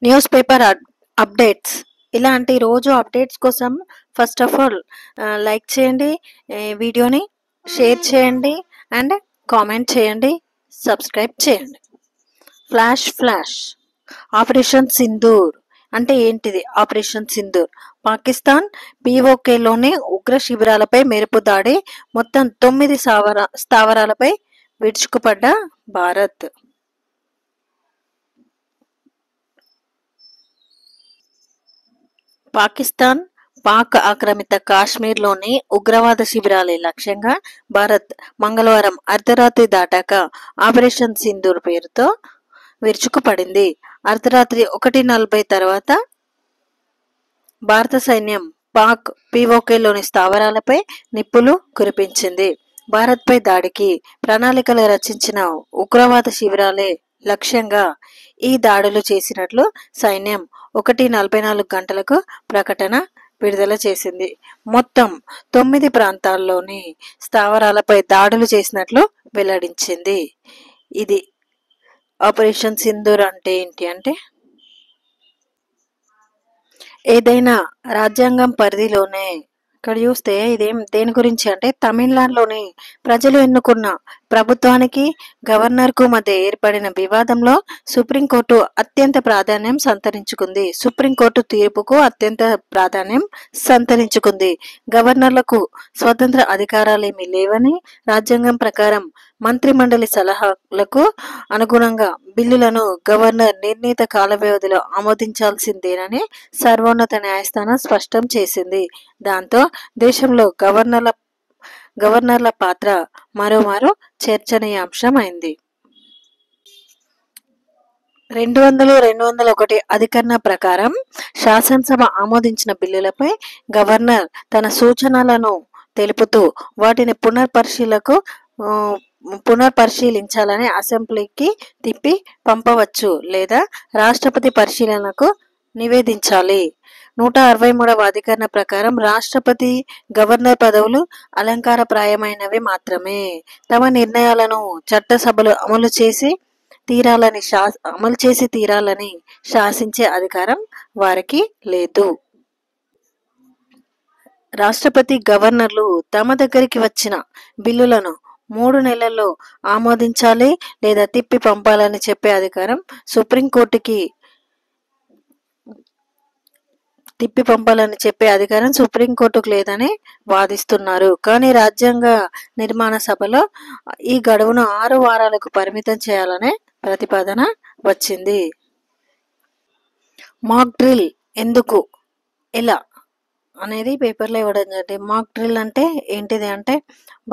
News paper updates. ఇలాంటి రోజు updates కోసం ఫస్ట్ ఆఫ్ ఆల్ లైక్ చేయండి, వీడియోని షేర్ చేయండి అండ్ కామెంట్ చేయండి, సబ్స్క్రైబ్ చేయండి. ఫ్లాష్ ఆపరేషన్ సింధూర్ అంటే ఏంటిది? ఆపరేషన్ సింధూర్ పాకిస్తాన్ పీఓకేలోని ఉగ్ర శిబిరాలపై మెరుపు దాడి, మొత్తం 9 స్థావరాలపై విరుచుకుపడ్డ భారత్. పాకిస్తాన్ పాక్ ఆక్రమిత కాశ్మీర్లోని ఉగ్రవాద శిబిరాలే లక్ష్యంగా భారత్ మంగళవారం అర్ధరాత్రి దాటాక ఆపరేషన్ సింధూర్ పేరుతో విరుచుకుపడింది. అర్ధరాత్రి 1:40 తర్వాత భారత సైన్యం పాక్ పీఓకేలోని స్థావరాలపై నిప్పులు కురిపించింది. భారత్పై దాడికి ప్రణాళికలు రచించిన ఉగ్రవాద శిబిరాలే లక్ష్యంగా ఈ దాడులు చేసినట్లు సైన్యం 1:44 గంటలకు ప్రకటన విడుదల చేసింది. మొత్తం 9 ప్రాంతాల్లోని స్థావరాలపై దాడులు చేసినట్లు వెల్లడించింది. ఇది ఆపరేషన్ సింధూర్ అంటే ఏంటి అంటే, ఏదైనా రాజ్యాంగం పరిధిలోనే. ఇక్కడ చూస్తే ఇదేం దేని గురించి అంటే, తమిళనాడులోని ప్రజలు ఎన్నుకున్న ప్రభుత్వానికి గవర్నర్కు మధ్య ఏర్పడిన వివాదంలో సుప్రీంకోర్టు అత్యంత ప్రాధాన్యం సంతరించుకుంది. సుప్రీంకోర్టు తీర్పుకు అత్యంత ప్రాధాన్యం సంతరించుకుంది. గవర్నర్లకు స్వతంత్ర అధికారాలేమీ లేవని, రాజ్యాంగం ప్రకారం మంత్రిమండలి సలహాలకు అనుగుణంగా బిల్లులను గవర్నర్ నిర్ణీత కాల వ్యవధిలో ఆమోదించాల్సిందేనని సర్వోన్నత న్యాయస్థానం స్పష్టం చేసింది. దాంతో దేశంలో గవర్నర్ల పాత్ర మరోమారు చర్చనీయాంశమైంది. 200-201 అధికరణ ప్రకారం శాసనసభ ఆమోదించిన బిల్లులపై గవర్నర్ తన సూచనలను తెలుపుతూ వాటిని పునర్పరిశీలించాలని అసెంబ్లీకి తిప్పి పంపవచ్చు లేదా రాష్ట్రపతి పరిశీలనకు నివేదించాలి. 163వ అధికరణ ప్రకారం రాష్ట్రపతి, గవర్నర్ పదవులు అలంకారప్రాయమైనవి మాత్రమే. తమ నిర్ణయాలను చట్టసభలు అమలు చేసి తీరాలని శాసించే అధికారం వారికి లేదు. రాష్ట్రపతి, గవర్నర్లు తమ దగ్గరికి వచ్చిన బిల్లులను 3 నెలల్లో ఆమోదించాలి లేదా తిప్పి పంపాలని చెప్పే అధికారం సుప్రీంకోర్టుకు లేదని వాదిస్తున్నారు. కానీ రాజ్యాంగ నిర్మాణ సభలో ఈ గడువును 6 వారాలకు పరిమితం చేయాలనే ప్రతిపాదన వచ్చింది. మాక్ డ్రిల్ ఎందుకు, ఎలా అనేది పేపర్లో ఇవ్వడం జరిగింది. మాక్ డ్రిల్ అంటే ఏంటిది అంటే,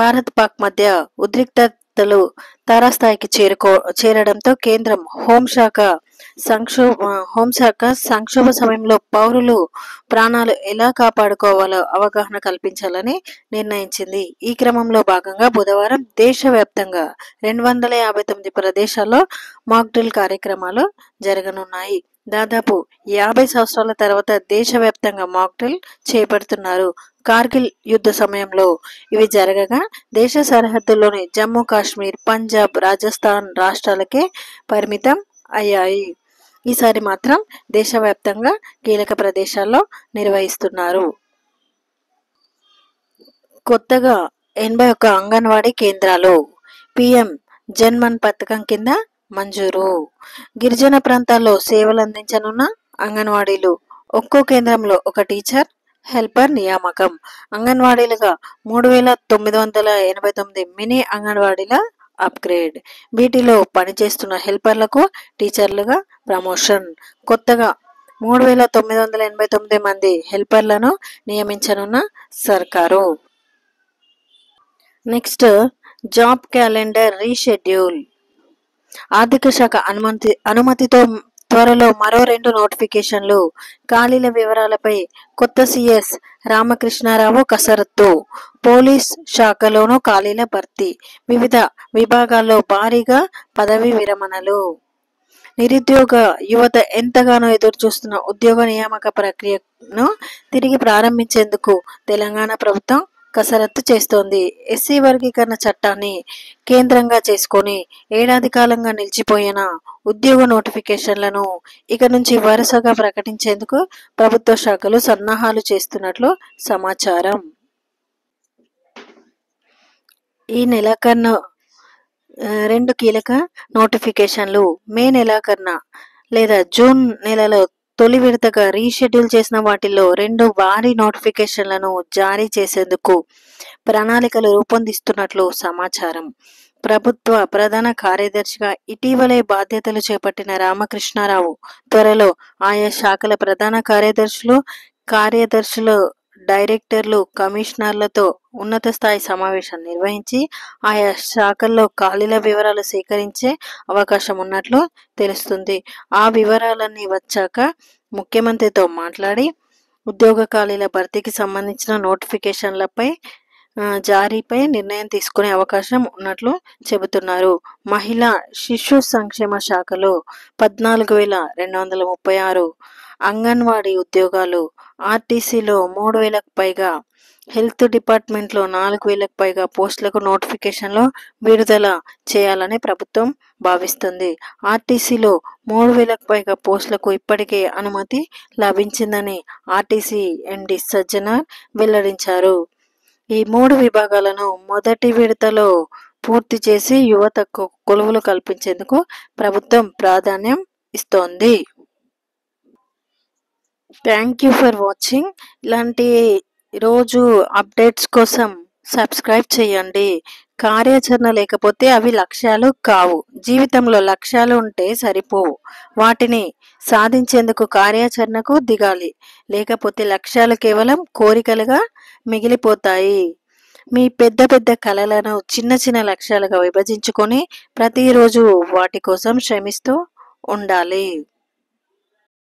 భారత్ పాక్ మధ్య ఉద్రిక్తతలు తారాస్థాయికి చేరడంతో కేంద్రం హోంశాఖ సంక్షోభ సమయంలో పౌరులు ప్రాణాలు ఎలా కాపాడుకోవాలో అవగాహన కల్పించాలని నిర్ణయించింది. ఈ క్రమంలో భాగంగా బుధవారం దేశవ్యాప్తంగా 259 ప్రదేశాల్లో మాక్ డ్రిల్ కార్యక్రమాలు జరగనున్నాయి. దాదాపు 50 సంవత్సరాల తర్వాత దేశవ్యాప్తంగా మాక్ డ్రిల్ చేపడుతున్నారు. కార్గిల్ యుద్ధ సమయంలో ఇవి జరగగా దేశ సరిహద్దుల్లోని జమ్మూ కాశ్మీర్, పంజాబ్, రాజస్థాన్ రాష్ట్రాలకే పరిమితం అయ్యాయి. ఈసారి మాత్రం దేశవ్యాప్తంగా కీలక ప్రదేశాల్లో నిర్వహిస్తున్నారు. కొత్తగా 81 అంగన్వాడీ కేంద్రాలు PM జన్మన్ పథకం కింద మంజూరు. గిరిజన ప్రాంతాల్లో సేవలు అందించనున్న అంగన్వాడీలు. ఒక్కో కేంద్రంలో ఒక టీచర్, హెల్పర్ నియామకం. అంగన్వాడీలుగా 3989 మినీ అంగన్వాడీల అప్గ్రేడ్. వీటిలో పనిచేస్తున్న హెల్పర్లకు టీచర్లుగా ప్రమోషన్. కొత్తగా 3989 మంది హెల్పర్లను నియమించనున్న సర్కారు. Next, job calendar reschedule. ఆర్థిక శాఖ అనుమతితో త్వరలో మరో 2 నోటిఫికేషన్లు. ఖాళీల వివరాలపై కొత్త CS రామకృష్ణారావు కసరత్తు. పోలీస్ శాఖలోనూ ఖాళీల భర్తీ. వివిధ విభాగాల్లో భారీగా పదవీ విరమణలు. నిరుద్యోగ యువత ఎంతగానో ఎదురుచూస్తున్న ఉద్యోగ నియామక ప్రక్రియను తిరిగి ప్రారంభించేందుకు తెలంగాణ ప్రభుత్వం కసరత్తు చేస్తోంది. ఎస్సీ వర్గీకరణ చట్టాన్ని కేంద్రంగా చేసుకొని ఏడాది కాలంగా నిలిచిపోయిన ఉద్యోగ నోటిఫికేషన్లను ఇక నుంచి వరుసగా ప్రకటించేందుకు ప్రభుత్వ శాఖలు సన్నాహాలు చేస్తున్నట్లు సమాచారం. ఈ నెలాఖరున 2 కీలక నోటిఫికేషన్లు మే నెలాఖరున లేదా జూన్ నెలలో తొలి విడతగా రీషెడ్యూల్ చేసిన వాటిల్లో 2 భారీ నోటిఫికేషన్లను జారీ చేసేందుకు ప్రణాళికలు రూపొందిస్తున్నట్లు సమాచారం. ప్రభుత్వ ప్రధాన కార్యదర్శిగా ఇటీవలే బాధ్యతలు చేపట్టిన రామకృష్ణారావు త్వరలో ఆయా శాఖల ప్రధాన కార్యదర్శులు, డైరెక్టర్లు, కమిషనర్లతో ఉన్నత స్థాయి సమావేశం నిర్వహించి ఆయా శాఖల్లో ఖాళీల వివరాలు సేకరించే అవకాశం ఉన్నట్లు తెలుస్తుంది. ఆ వివరాలన్నీ వచ్చాక ముఖ్యమంత్రితో మాట్లాడి ఉద్యోగ ఖాళీల భర్తీకి సంబంధించిన నోటిఫికేషన్లపై జారీపై నిర్ణయం తీసుకునే అవకాశం ఉన్నట్లు చెబుతున్నారు. మహిళా శిశు సంక్షేమ శాఖలో 14,236 అంగన్వాడీ ఉద్యోగాలు, ఆర్టీసీలో 3,000కు పైగా, హెల్త్ డిపార్ట్మెంట్లో 4,000కు పైగా పోస్టులకు నోటిఫికేషన్లు విడుదల చేయాలని ప్రభుత్వం భావిస్తుంది. ఆర్టీసీలో 3,000కు పైగా పోస్టులకు ఇప్పటికే అనుమతి లభించిందని ఆర్టీసీ ఎండీ సజ్జనార్ వెల్లడించారు. ఈ 3 విభాగాలను మొదటి విడతలో పూర్తి చేసి యువతకు కొలువులు కల్పించేందుకు ప్రభుత్వం ప్రాధాన్యం ఇస్తోంది. Thank you for watching. ఇలాంటి రోజు అప్డేట్స్ కోసం సబ్స్క్రైబ్ చేయండి. కార్యాచరణ లేకపోతే అవి లక్ష్యాలు కావు. జీవితంలో లక్ష్యాలు ఉంటే సరిపోవు, వాటిని సాధించేందుకు కార్యాచరణకు దిగాలి. లేకపోతే లక్ష్యాలు కేవలం కోరికలుగా మిగిలిపోతాయి. మీ పెద్ద కలలను చిన్న చిన్న లక్ష్యాలుగా విభజించుకొని ప్రతిరోజు వాటి కోసం శ్రమిస్తూ ఉండాలి.